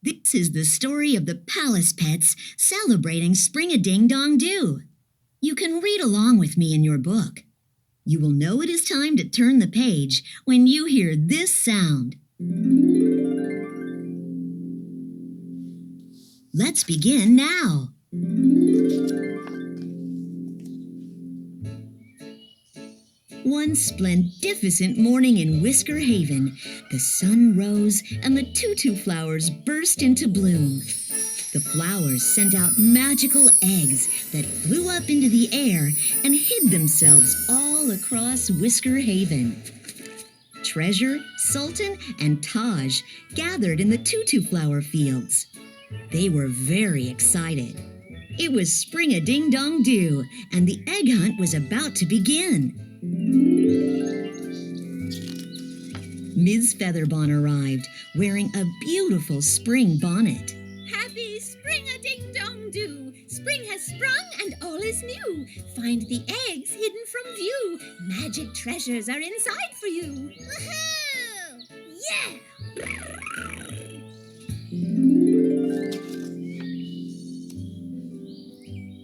This is the story of the Palace Pets celebrating Spring-a-Ding-Dong-Doo. You can read along with me in your book. You will know it is time to turn the page when you hear this sound. Let's begin now. One splendificent morning in Whisker Haven, the sun rose and the tutu flowers burst into bloom. The flowers sent out magical eggs that flew up into the air and hid themselves all across Whisker Haven. Treasure, Sultan, and Taj gathered in the tutu flower fields. They were very excited. It was Spring-a-Ding-Dong-Doo, and the egg hunt was about to begin. Ms. Featherbon arrived, wearing a beautiful spring bonnet. Happy Spring-a-Ding-Dong-Doo! Spring has sprung and all is new. Find the eggs hidden from view. Magic treasures are inside for you. Woohoo! Yeah!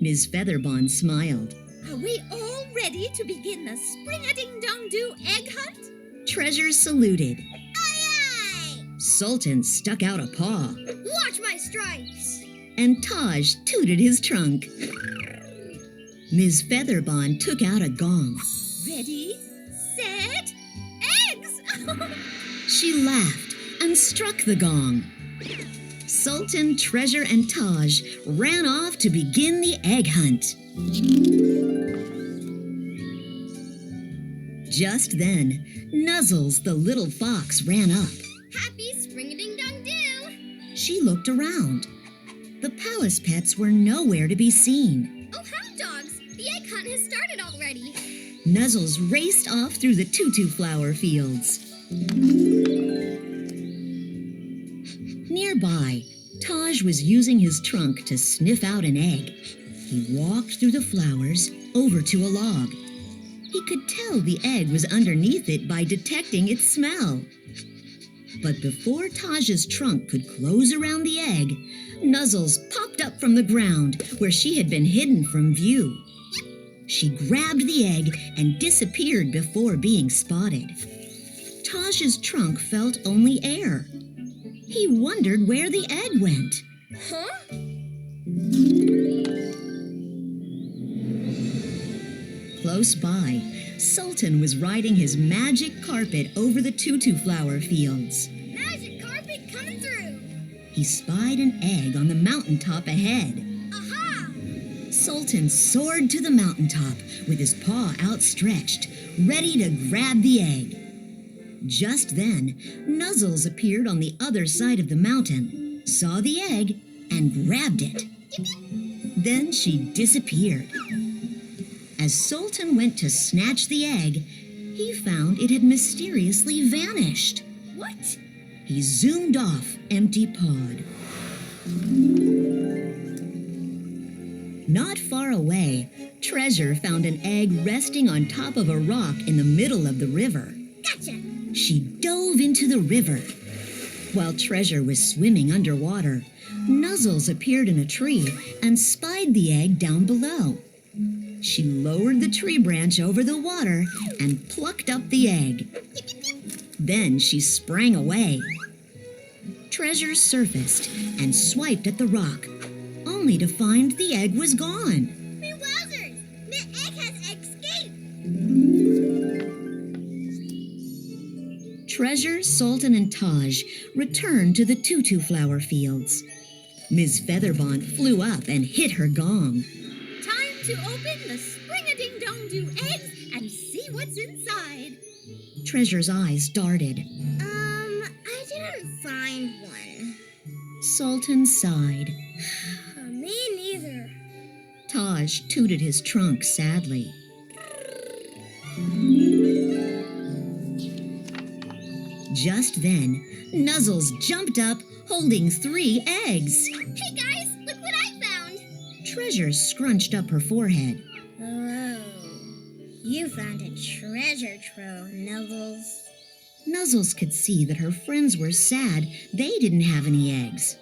Ms. Featherbon smiled. Are we all ready to begin the Spring-a-Ding-Dong-Doo egg hunt? Treasure saluted. Aye, aye! Sultan stuck out a paw, Watch my stripes! and Taj tooted his trunk. Ms. Featherbon took out a gong. Ready, set, eggs! She laughed and struck the gong. Sultan, Treasure, and Taj ran off to begin the egg hunt. Just then, Nuzzles, the little fox, ran up. Happy Spring-a-Ding-Dong-Doo! She looked around. The Palace Pets were nowhere to be seen. Oh, hound dogs! The egg hunt has started already. Nuzzles raced off through the tutu flower fields. Nearby, Taj was using his trunk to sniff out an egg. He walked through the flowers over to a log. He could tell the egg was underneath it by detecting its smell. But before Taj's trunk could close around the egg, Nuzzles popped up from the ground where she had been hidden from view. She grabbed the egg and disappeared before being spotted. Taj's trunk felt only air. He wondered where the egg went. Huh? Close by, Sultan was riding his magic carpet over the tutu flower fields. Magic carpet coming through! He spied an egg on the mountaintop ahead. Aha! Sultan soared to the mountaintop with his paw outstretched, ready to grab the egg. Just then, Nuzzles appeared on the other side of the mountain, saw the egg, and grabbed it. Then she disappeared. As Sultan went to snatch the egg, he found it had mysteriously vanished. What? He zoomed off, empty-pawed. Not far away, Treasure found an egg resting on top of a rock in the middle of the river. Gotcha! She dove into the river. While Treasure was swimming underwater, Nuzzles appeared in a tree and spied the egg down below. She lowered the tree branch over the water and plucked up the egg. Then she sprang away. Treasure surfaced and swiped at the rock, only to find the egg was gone. Me wowzers! The egg has escaped! Treasure, Sultan, and Taj returned to the tutu flower fields. Ms. Featherbon flew up and hit her gong. Time to open the Spring-a-Ding-Dong-Doo eggs and see what's inside. Treasure's eyes darted. I didn't find one. Sultan sighed. Me neither. Taj tooted his trunk sadly. Just then, Nuzzles jumped up, holding 3 eggs. Hey guys, look what I found. Treasure scrunched up her forehead. Oh, you found a treasure trove, Nuzzles. Nuzzles could see that her friends were sad they didn't have any eggs.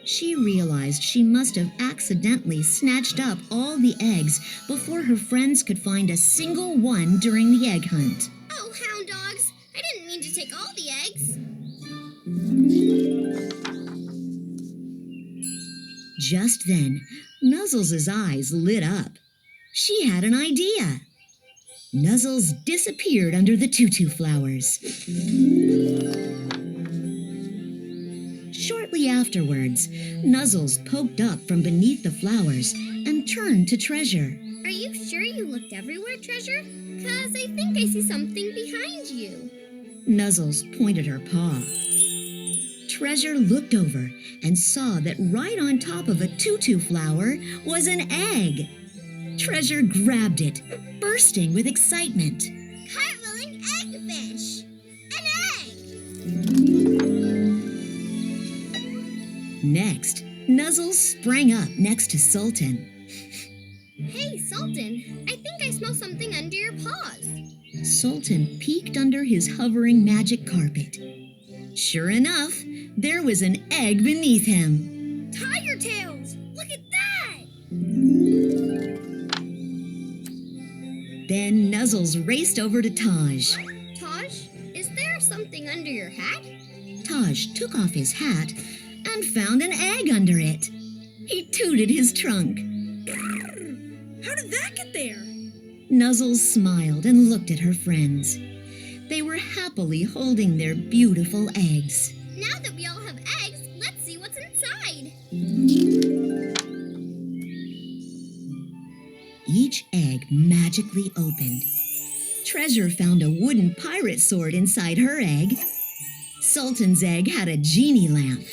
She realized she must have accidentally snatched up all the eggs before her friends could find a single one during the egg hunt. Oh, hound dogs! I didn't mean to take all the eggs. Just then, Nuzzles' eyes lit up. She had an idea. Nuzzles disappeared under the tutu flowers. Shortly afterwards, Nuzzles poked up from beneath the flowers and turned to Treasure. Are you sure you looked everywhere, Treasure? 'Cause I think I see something behind you. Nuzzles pointed her paw. Treasure looked over and saw that right on top of a tutu flower was an egg. Treasure grabbed it, bursting with excitement. Cartwheeling eggfish! An egg! Next, Nuzzles sprang up next to Sultan. Hey, Sultan, I think I smell something under your paws. Sultan peeked under his hovering magic carpet. Sure enough, there was an egg beneath him. Tiger tails! Look at that! Then Nuzzles raced over to Taj. Taj, is there something under your hat? Taj took off his hat and found an egg under it. He tooted his trunk. How did that get there? Nuzzles smiled and looked at her friends. They were happily holding their beautiful eggs. Now that we all have eggs, let's see what's inside. Each egg magically opened. Treasure found a wooden pirate sword inside her egg. Sultan's egg had a genie lamp.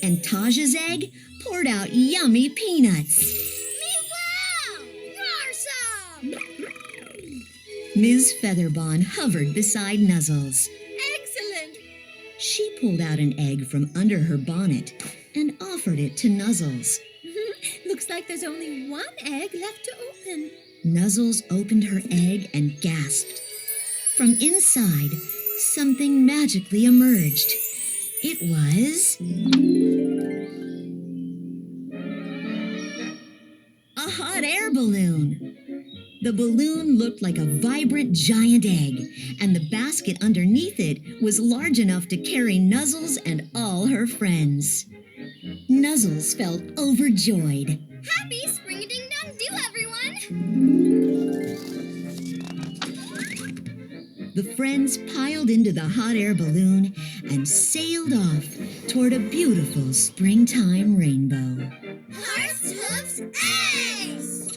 And Taj's egg poured out yummy peanuts. Me wow! Awesome! Ms. Featherbon hovered beside Nuzzles. Excellent! She pulled out an egg from under her bonnet and offered it to Nuzzles. Looks like there's only one egg left to open. Nuzzles opened her egg and gasped. From inside, something magically emerged. It was a hot air balloon. The balloon looked like a vibrant giant egg, and the basket underneath it was large enough to carry Nuzzles and all her friends. Nuzzles felt overjoyed. Happy Spring-a-Ding-Dong-Do, everyone! The friends piled into the hot air balloon and sailed off toward a beautiful springtime rainbow. Hearts, hooves, eggs!